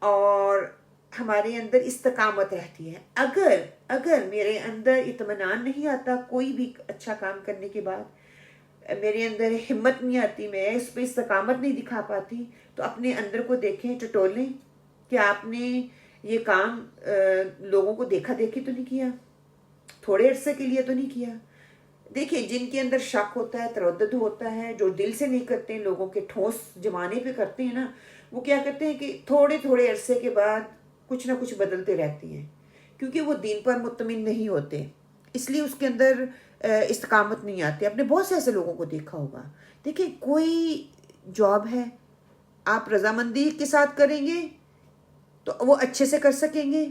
Speaker 4: اور ہمارے اندر استقامت رہتی ہے. اگر میرے اندر اطمینان نہیں آتا کوئی بھی اچھا کام کرنے کے بعد، میرے اندر ہمت نہیں آتی، میں اس پہ استقامت نہیں دکھا پاتی، تو اپنے اندر کو دیکھیں، ٹٹولیں کہ آپ نے یہ کام لوگوں کو دیکھا دیکھی تو نہیں کیا، تھوڑے عرصے کے لیے تو نہیں کیا. دیکھیں جن کے اندر شک ہوتا ہے، تردد ہوتا ہے، جو دل سے نہیں کرتے ہیں، لوگوں کے ٹھوس جمانے پہ کرتے ہیں نا، وہ کیا کرتے ہیں کہ تھوڑے عرصے کے بعد کچھ نہ کچھ بدلتے رہتے ہیں، کیونکہ وہ دین پر مطمئن نہیں ہوتے، اس لیے اس کے اندر استقامت نہیں آتی. آپ نے بہت سے ایسے لوگوں کو دیکھا ہوگا. دیکھیں کوئی جاب ہے آپ رضامندی کے ساتھ کریں گے تو وہ اچھے سے کر سکیں گے،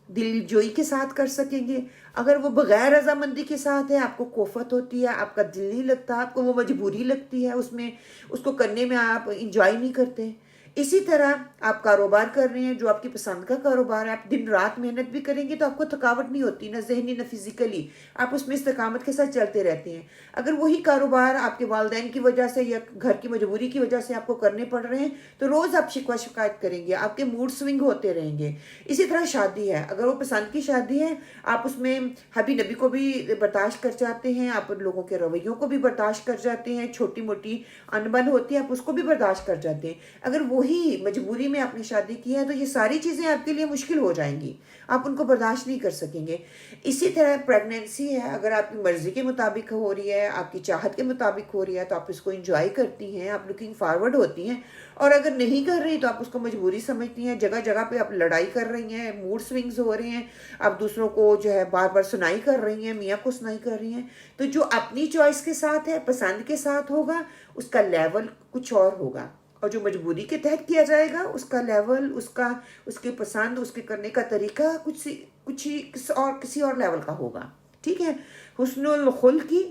Speaker 4: دل جوئی کے ساتھ کر سکیں گے. اگر وہ بغیر رضامندی کے ساتھ ہے، آپ کو کوفت ہوتی ہے، آپ کا دل نہیں لگتا، آپ کو وہ مجبوری لگتی ہے، اس کو کرنے میں آپ انجوائے نہیں کرتے. اسی طرح آپ کاروبار کر رہے ہیں جو آپ کی پسند کا کاروبار ہے، آپ دن رات محنت بھی کریں گے تو آپ کو تھکاوٹ نہیں ہوتی، نہ ذہنی نہ فزیکلی، آپ اس میں استقامت کے ساتھ چلتے رہتے ہیں. اگر وہی کاروبار آپ کے والدین کی وجہ سے یا گھر کی مجبوری کی وجہ سے آپ کو کرنے پڑ رہے ہیں تو روز آپ شکوہ شکایت کریں گے، آپ کے موڈ سوئنگ ہوتے رہیں گے. اسی طرح شادی ہے، اگر وہ پسند کی شادی ہے آپ اس میں حبی نبی کو بھی برداشت کر جاتے ہیں، آپ لوگوں کے رویوں کو بھی برداشت کر جاتے ہیں، چھوٹی موٹی انبن ہوتی ہے آپ اس کو بھی برداشت کر جاتے ہیں. اگر وہی مجبوری میں آپ نے شادی کی ہے تو یہ ساری چیزیں آپ کے لیے مشکل ہو جائیں گی، آپ ان کو برداشت نہیں کر سکیں گے. اسی طرح پریگنینسی ہے، اگر آپ کی مرضی کے مطابق ہو رہی ہے، آپ کی چاہت کے مطابق ہو رہی ہے تو آپ اس کو انجوائے کرتی ہیں، آپ لکنگ فارورڈ ہوتی ہیں. اور اگر نہیں کر رہی تو آپ اس کو مجبوری سمجھتی ہیں. جگہ جگہ پہ آپ لڑائی کر رہی ہیں، موڈ سوئنگز ہو رہے ہیں، آپ دوسروں کو جو ہے بار بار سنائی کر رہی ہیں، میاں کو سنائی کر رہی ہیں. تو جو اپنی چوائس کے ساتھ ہے، پسند کے ساتھ ہوگا، اس کا لیول کچھ اور ہوگا، اور جو مجبوری کے تحت کیا جائے گا اس کا لیول، اس کی پسند، اس کے کرنے کا طریقہ کسی اور لیول کا ہوگا. ٹھیک ہے. حسن الخلق کی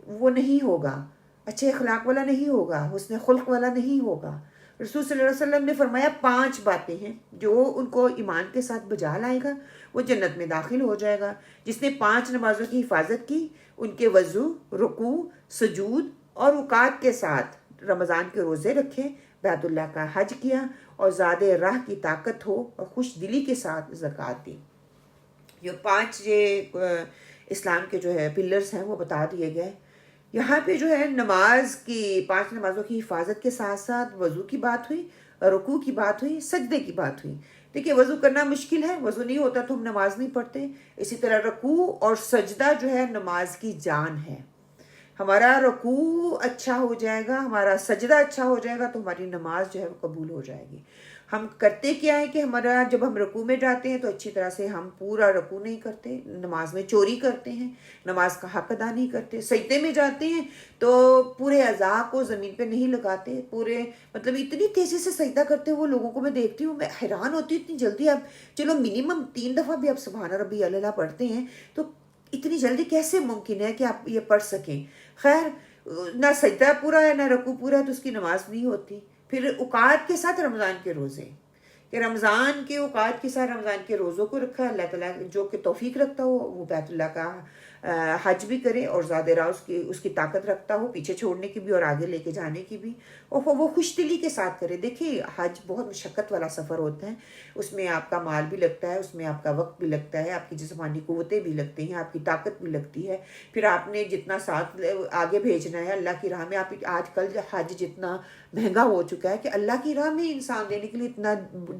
Speaker 4: وہ نہیں ہوگا، اچھے اخلاق والا نہیں ہوگا، حسن خلق والا نہیں ہوگا. رسول صلی اللہ علیہ وسلم نے فرمایا 5 باتیں ہیں جو ان کو ایمان کے ساتھ بجا لائے گا وہ جنت میں داخل ہو جائے گا. جس نے 5 نمازوں کی حفاظت کی، ان کے وضو، رکوع، سجود اور اوقات کے ساتھ رمضان کے روزے رکھے، بیت اللہ کا حج کیا اور زاد راہ کی طاقت ہو اور خوش دلی کے ساتھ زکوٰۃ دی. یہ 5 اسلام کے جو ہے پلرز ہیں وہ بتا دیے گئے. یہاں پہ جو ہے نماز کی 5 نمازوں کی حفاظت کے ساتھ ساتھ وضو کی بات ہوئی، رکوع کی بات ہوئی، سجدے کی بات ہوئی. دیکھیے وضو کرنا مشکل ہے، وضو نہیں ہوتا تو ہم نماز نہیں پڑھتے. اسی طرح رکوع اور سجدہ جو ہے نماز کی جان ہے. ہمارا رکوع اچھا ہو جائے گا، ہمارا سجدہ اچھا ہو جائے گا تو ہماری نماز جو ہے وہ قبول ہو جائے گی. ہم کرتے کیا ہے کہ ہمارا جب ہم رکوع میں جاتے ہیں تو اچھی طرح سے ہم پورا رکوع نہیں کرتے، نماز میں چوری کرتے ہیں، نماز کا حق ادا نہیں کرتے، سجدے میں جاتے ہیں تو پورے اعضاء کو زمین پہ نہیں لگاتے، پورے مطلب اتنی تیزی سے سجدہ کرتے ہیں وہ لوگوں کو میں دیکھتی ہوں، میں حیران ہوتی ہوں اتنی جلدی آپ چلو منیمم 3 دفعہ بھی آپ سبحان ربی الاعلیٰ پڑھتے ہیں تو اتنی جلدی کیسے ممکن ہے کہ آپ یہ پڑھ سکیں؟ خیر نہ سجدہ پورا ہے نہ رکوع پورا ہے تو اس کی نماز نہیں ہوتی۔ پھر اوقات کے ساتھ رمضان کے روزے، کہ رمضان کے اوقات کے ساتھ رمضان کے روزوں کو رکھا، اللہ تعالیٰ جو کہ توفیق رکھتا ہو وہ بیت اللہ کا حج بھی کرے اور زیادہ راہ اس کی طاقت رکھتا ہو پیچھے چھوڑنے کی بھی اور آگے لے کے جانے کی بھی، اور وہ خوش دلی کے ساتھ کرے۔ دیکھیے حج بہت مشقت والا سفر ہوتا ہے، اس میں آپ کا مال بھی لگتا ہے، اس میں آپ کا وقت بھی لگتا ہے، آپ کی جسمانی قوتیں بھی لگتی ہیں، آپ کی طاقت بھی لگتی ہے، پھر آپ نے جتنا ساتھ آگے بھیجنا ہے اللہ کی راہ میں۔ آپ آج کل حج جتنا مہنگا ہو چکا ہے کہ اللہ کی راہ میں انسان دینے کے لیے اتنا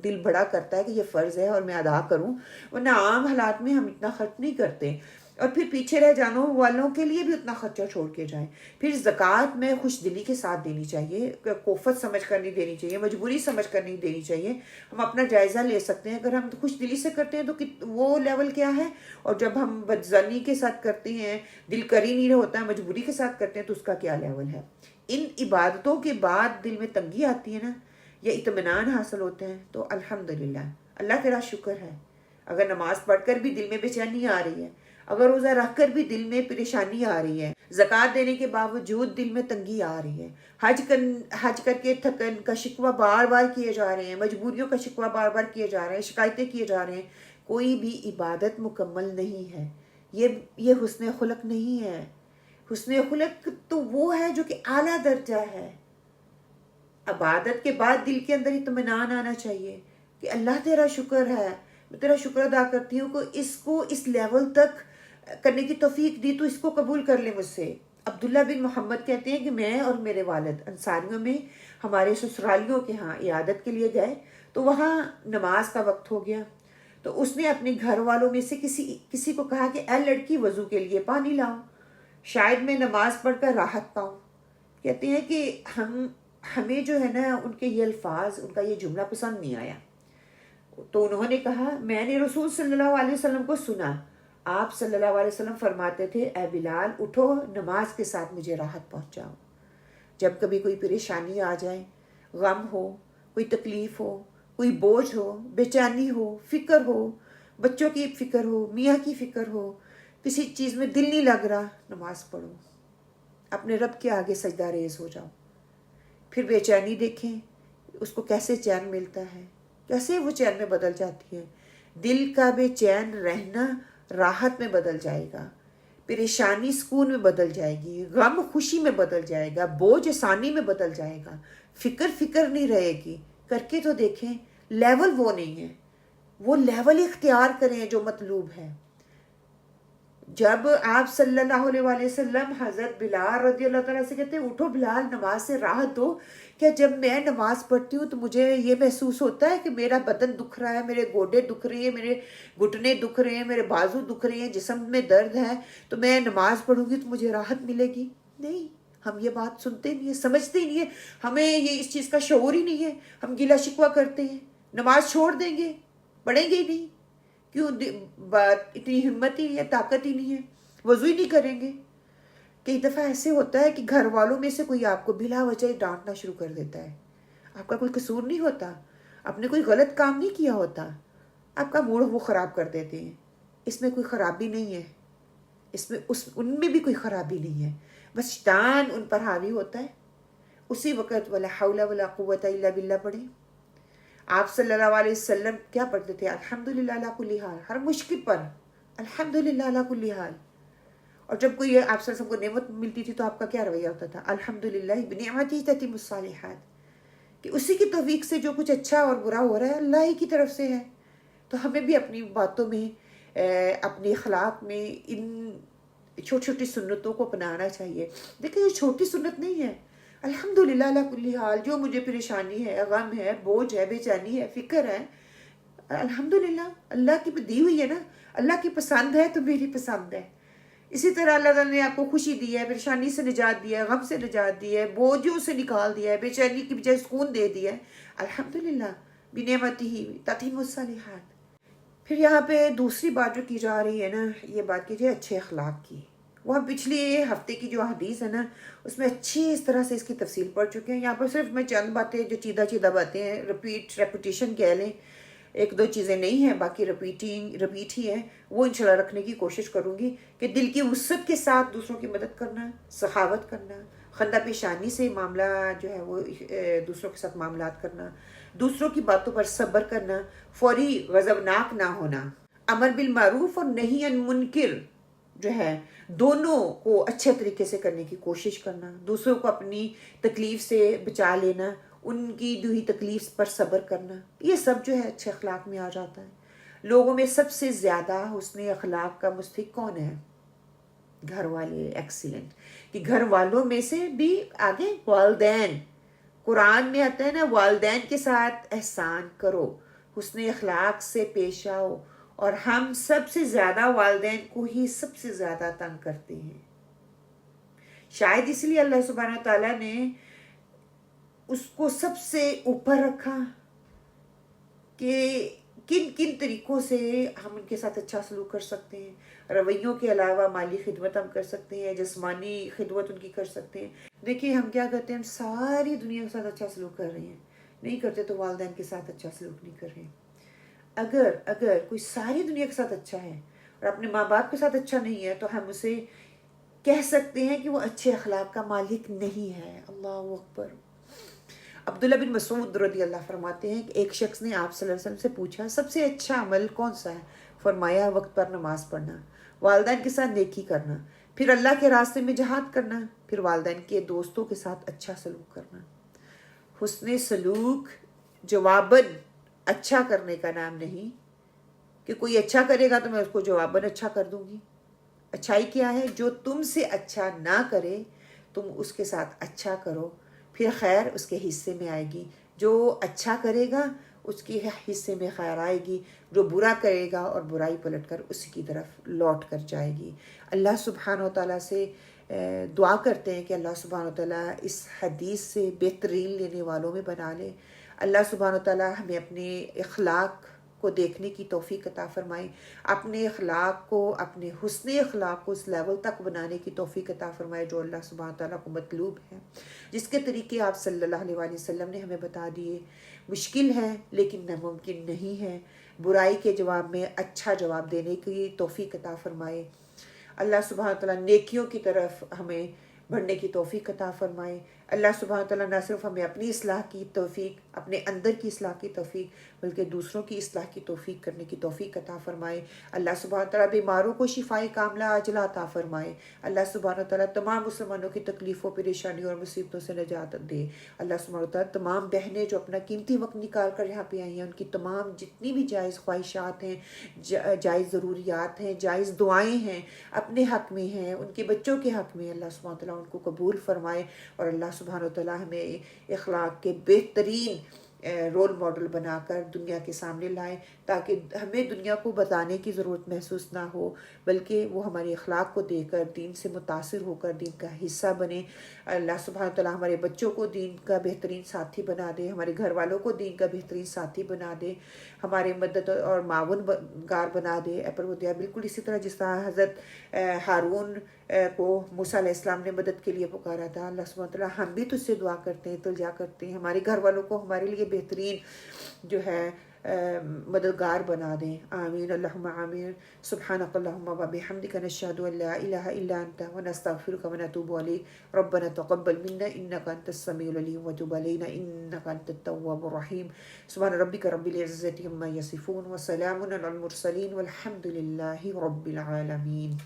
Speaker 4: دل بڑا کرتا ہے کہ یہ فرض ہے اور میں ادا کروں، ورنہ عام حالات میں ہم اتنا خرچ نہیں کرتے، اور پھر پیچھے رہ جانے والوں کے لیے بھی اتنا خرچہ چھوڑ کے جائیں۔ پھر زکوٰۃ میں خوش دلی کے ساتھ دینی چاہیے، کوفت سمجھ کر نہیں دینی چاہیے، مجبوری سمجھ کر نہیں دینی چاہیے۔ ہم اپنا جائزہ لے سکتے ہیں، اگر ہم خوش دلی سے کرتے ہیں تو وہ لیول کیا ہے، اور جب ہم بدظنی کے ساتھ کرتے ہیں، دل کری نہیں ہوتا ہے، مجبوری کے ساتھ کرتے ہیں تو اس کا کیا لیول ہے۔ ان عبادتوں کے بعد دل میں تنگی آتی ہے نا، یا اطمینان حاصل ہوتے ہیں تو الحمدللہ اللہ تیرا شکر ہے۔ اگر نماز پڑھ کر بھی دل میں بے چینی آ رہی ہے، اگر روزہ رکھ کر بھی دل میں پریشانی آ رہی ہے، زکوٰۃ دینے کے باوجود دل میں تنگی آ رہی ہے، حج کر کے تھکن کا شکوہ بار بار کیے جا رہے ہیں، مجبوریوں کا شکوہ بار بار کیے جا رہے ہیں، شکایتیں کیے جا رہے ہیں، کوئی بھی عبادت مکمل نہیں ہے۔ یہ حسن خلق نہیں ہے۔ حسن خلق تو وہ ہے جو کہ اعلیٰ درجہ ہے۔ عبادت کے بعد دل کے اندر اطمینان آنا چاہیے کہ اللہ تیرا شکر ہے، میں تیرا شکر ادا کرتی ہوں کہ اس لیول تک کرنے کی توفیق دی تو اس کو قبول کر لے مجھ سے۔ عبداللہ بن محمد کہتے ہیں کہ میں اور میرے والد انصاریوں میں ہمارے سسرالیوں کے ہاں عیادت کے لیے گئے تو وہاں نماز کا وقت ہو گیا، تو اس نے اپنے گھر والوں میں سے کسی کو کہا کہ اے لڑکی وضو کے لیے پانی لاؤ، شاید میں نماز پڑھ کر راحت پاؤں۔ کہتے ہیں کہ ہمیں جو ہے نا ان کے یہ الفاظ، ان کا یہ جملہ پسند نہیں آیا، تو انہوں نے کہا میں نے رسول صلی اللہ علیہ وسلم کو سنا، آپ صلی اللہ علیہ وسلم فرماتے تھے اے بلال اٹھو، نماز کے ساتھ مجھے راحت پہنچاؤ۔ جب کبھی کوئی پریشانی آ جائے، غم ہو، کوئی تکلیف ہو، کوئی بوجھ ہو، بے چینی ہو، فکر ہو، بچوں کی فکر ہو، میاں کی فکر ہو، کسی چیز میں دل نہیں لگ رہا، نماز پڑھو، اپنے رب کے آگے سجدہ ریز ہو جاؤ۔ پھر بے چینی دیکھیں اس کو کیسے چین ملتا ہے، کیسے وہ چین میں بدل جاتی ہے۔ دل کا بے چین رہنا راحت میں بدل جائے گا، پریشانی سکون میں بدل جائے گی، غم خوشی میں بدل جائے گا، بوجھ آسانی میں بدل جائے گا، فکر نہیں رہے گی۔ کر کے تو دیکھیں، لیول وہ نہیں ہے، وہ لیول اختیار کریں جو مطلوب ہے۔ جب آپ صلی اللہ علیہ وسلم حضرت بلال رضی اللہ تعالیٰ سے کہتے ہیں اٹھو بلال نماز سے راحت دو، کہ جب میں نماز پڑھتی ہوں تو مجھے یہ محسوس ہوتا ہے کہ میرا بدن دکھ رہا ہے، میرے گوڈے دکھ رہے ہیں، میرے گھٹنے دکھ رہے ہیں، میرے بازو دکھ رہے ہیں، جسم میں درد ہے، تو میں نماز پڑھوں گی تو مجھے راحت ملے گی۔ نہیں، ہم یہ بات سنتے نہیں ہیں، سمجھتے ہی نہیں ہیں، ہمیں یہ اس چیز کا شعور ہی نہیں ہے، ہم گلہ شکوہ کرتے ہیں، نماز چھوڑ دیں گے، پڑھیں گے ہی نہیں، کیوں؟ اتنی ہمت ہی نہیں ہے، طاقت ہی نہیں ہے، وضو ہی نہیں کریں گے۔ کئی دفعہ ایسے ہوتا ہے کہ گھر والوں میں سے کوئی آپ کو بلا وجہ ڈانٹنا شروع کر دیتا ہے، آپ کا کوئی قصور نہیں ہوتا، آپ نے کوئی غلط کام نہیں کیا ہوتا، آپ کا موڈ وہ خراب کر دیتے ہیں۔ اس میں کوئی خرابی نہیں ہے، ان میں بھی کوئی خرابی نہیں ہے، بس شیطان ان پر حاوی ہوتا ہے۔ اسی وقت ولا حول ولا قوت الا باللہ پڑھیں۔ آپ صلی اللہ علیہ وسلم کیا پڑھتے تھے؟ الحمدللہ علی کل حال، ہر مشکل پر الحمدللہ علی کل حال۔ اور جب کوئی آپ صلی اللہ علیہ وسلم کو نعمت ملتی تھی تو آپ کا کیا رویہ ہوتا تھا؟ الحمدللہ بنعمتہ تتم الصالحات، کہ اسی کی توفیق سے جو کچھ اچھا اور برا ہو رہا ہے اللہ ہی کی طرف سے ہے۔ تو ہمیں بھی اپنی باتوں میں، اپنے اخلاق میں ان چھوٹی چھوٹی سنتوں کو اپنانا چاہیے۔ دیکھیں یہ چھوٹی سنت نہیں ہے، الحمدللہ علی کل حال، جو مجھے پریشانی ہے، غم ہے، بوجھ ہے، بے چینی ہے، فکر ہے، الحمدللہ اللہ کی دی ہوئی ہے نا، اللہ کی پسند ہے تو میری پسند ہے۔ اسی طرح اللہ تعالیٰ نے آپ کو خوشی دی ہے، پریشانی سے نجات دیا ہے، غم سے نجات دی ہے، بوجھوں سے نکال دیا ہے، بے چینی کی بجائے سکون دے دیا ہے، الحمدللہ بنعمته تتم الصالحات۔ پھر یہاں پہ دوسری بات جو کی جا رہی ہے نا، یہ بات کیجیے اچھے اخلاق کی۔ وہ ہم پچھلے ہفتے کی جو حدیث ہے نا، اس میں اچھی اس طرح سے اس کی تفصیل پڑھ چکے ہیں۔ یہاں پر صرف میں چند باتیں جو چیدہ باتیں ہیں، ریپیٹیشن کہہ لیں، ایک دو چیزیں نہیں ہیں، باقی ریپیٹ ہی ہے، وہ انشاءاللہ رکھنے کی کوشش کروں گی کہ دل کی وسعت کے ساتھ دوسروں کی مدد کرنا، سخاوت کرنا، خندہ پیشانی سے معاملہ جو ہے وہ دوسروں کے ساتھ معاملات کرنا، دوسروں کی باتوں پر صبر کرنا، فوری غضبناک نہ ہونا، امر بالمعروف اور نہی عن منکر جو ہے دونوں کو اچھے طریقے سے کرنے کی کوشش کرنا، دوسروں کو اپنی تکلیف سے بچا لینا، ان کی دی ہوئی تکلیف پر صبر کرنا، یہ سب جو ہے اچھے اخلاق میں آ جاتا ہے۔ لوگوں میں سب سے زیادہ حسن اخلاق کا مستحق کون ہے؟ گھر والے۔ ایکسیلنٹ، کہ گھر والوں میں سے بھی آگے والدین، قرآن میں آتا ہے نا والدین کے ساتھ احسان کرو، حسن اخلاق سے پیش آؤ، اور ہم سب سے زیادہ والدین کو ہی سب سے زیادہ تنگ کرتے ہیں۔ شاید اس لیے اللہ سبحانہ تعالیٰ نے اس کو سب سے اوپر رکھا کہ کن کن طریقوں سے ہم ان کے ساتھ اچھا سلوک کر سکتے ہیں۔ رویوں کے علاوہ مالی خدمت ہم کر سکتے ہیں، جسمانی خدمت ان کی کر سکتے ہیں۔ دیکھیے ہم کیا کرتے ہیں، ہم ساری دنیا کے ساتھ اچھا سلوک کر رہے ہیں، نہیں کرتے تو والدین کے ساتھ اچھا سلوک نہیں کر رہے۔ اگر کوئی ساری دنیا کے ساتھ اچھا ہے اور اپنے ماں باپ کے ساتھ اچھا نہیں ہے، تو ہم اسے کہہ سکتے ہیں کہ وہ اچھے اخلاق کا مالک نہیں ہے۔ اللہ اکبر۔ عبداللہ بن مسعود رضی اللہ فرماتے ہیں کہ ایک شخص نے آپ صلی اللہ علیہ وسلم سے پوچھا سب سے اچھا عمل کون سا ہے؟ فرمایا وقت پر نماز پڑھنا، والدین کے ساتھ نیکی کرنا، پھر اللہ کے راستے میں جہاد کرنا، پھر والدین کے دوستوں کے ساتھ اچھا سلوک کرنا۔ حسن سلوک جواباً اچھا کرنے کا نام نہیں کہ کوئی اچھا کرے گا تو میں اس کو جواباً اچھا کر دوں گی۔ اچھائی کیا ہے؟ جو تم سے اچھا نہ کرے تم اس کے ساتھ اچھا کرو، پھر خیر اس کے حصے میں آئے گی۔ جو اچھا کرے گا اس کے حصے میں خیر آئے گی، جو برا کرے گا اور برائی پلٹ کر اسی کی طرف لوٹ کر جائے گی۔ اللہ سبحانہ و تعالیٰ سے دعا کرتے ہیں کہ اللہ سبحانہ و تعالیٰ اس حدیث سے بہترین لینے والوں میں بنا لے۔ اللہ سبحانہ و تعالیٰ ہمیں اپنے اخلاق کو دیکھنے کی توفیق عطا فرمائے، اپنے اخلاق کو، اپنے حسن اخلاق کو اس لیول تک بنانے کی توفیق عطا فرمائے جو اللہ سبحانہ تعالیٰ کو مطلوب ہے، جس کے طریقے آپ صلی اللہ علیہ وآلہ وسلم نے ہمیں بتا دیے۔ مشکل ہے لیکن ناممکن نہیں ہے۔ برائی کے جواب میں اچھا جواب دینے کی توفیق عطا فرمائے۔ اللہ سبحانہ تعالیٰ نیکیوں کی طرف ہمیں بڑھنے کی توفیق عطا فرمائے۔ اللہ سبحانہ تعالیٰ نہ صرف ہمیں اپنی اصلاح کی توفیق، اپنے اندر کی اصلاح کی توفیق، بلکہ دوسروں کی اصلاح کی توفیق کرنے کی توفیق عطا فرمائے۔ اللہ سبحانہ تعالیٰ بیماروں کو شفائے کاملہ عاجلہ عطا فرمائے۔ اللہ سبحانہ تعالیٰ تمام مسلمانوں کی تکلیفوں، پریشانیوں اور مصیبتوں سے نجات دے۔ اللہ سبحانہ تعالیٰ تمام بہنیں جو اپنا قیمتی وقت نکال کر یہاں پہ آئی ہیں، ان کی تمام جتنی بھی جائز خواہشات ہیں، جائز ضروریات ہیں، جائز دعائیں ہیں، اپنے حق میں ہیں، ان کے بچوں کے حق میں، اللہ سبحانہ تعالیٰ ان کو قبول فرمائے، اور اللہ سبحانہ تعالیٰ ہمیں اخلاق کے بہترین رول ماڈل بنا کر دنیا کے سامنے لائے، تاکہ ہمیں دنیا کو بتانے کی ضرورت محسوس نہ ہو، بلکہ وہ ہمارے اخلاق کو دیکھ کر دین سے متاثر ہو کر دین کا حصہ بنے۔ اللہ سبحانہ تعالیٰ ہمارے بچوں کو دین کا بہترین ساتھی بنا دے، ہمارے گھر والوں کو دین کا بہترین ساتھی بنا دے، ہمارے مدد اور معاون گار بنا دے۔ پروردگار بالکل اسی طرح جس طرح حضرت ہارون کو موسیٰ علیہ السلام نے مدد کے لیے پکارا تھا، اللہ سبحانہ تعالیٰ ہم بھی تجھ سے دعا کرتے ہیں، التجا کرتے ہیں، ہمارے گھر والوں کو ہمارے لیے بہترین جو ہے مددگار بنا دیں۔ آمین اللہم آمین۔ سبحانک اللہم و بحمدک نشہد ان لا الہ الا انت ونستغفرک ونتوب الیک ربنا تقبل منا انک انت السمیع العلیم وتب علینا انک انت التواب الرحیم۔ سبحان ربک رب العزة عما یصفون وسلام علی المرسلین والحمد للہ رب العالمین۔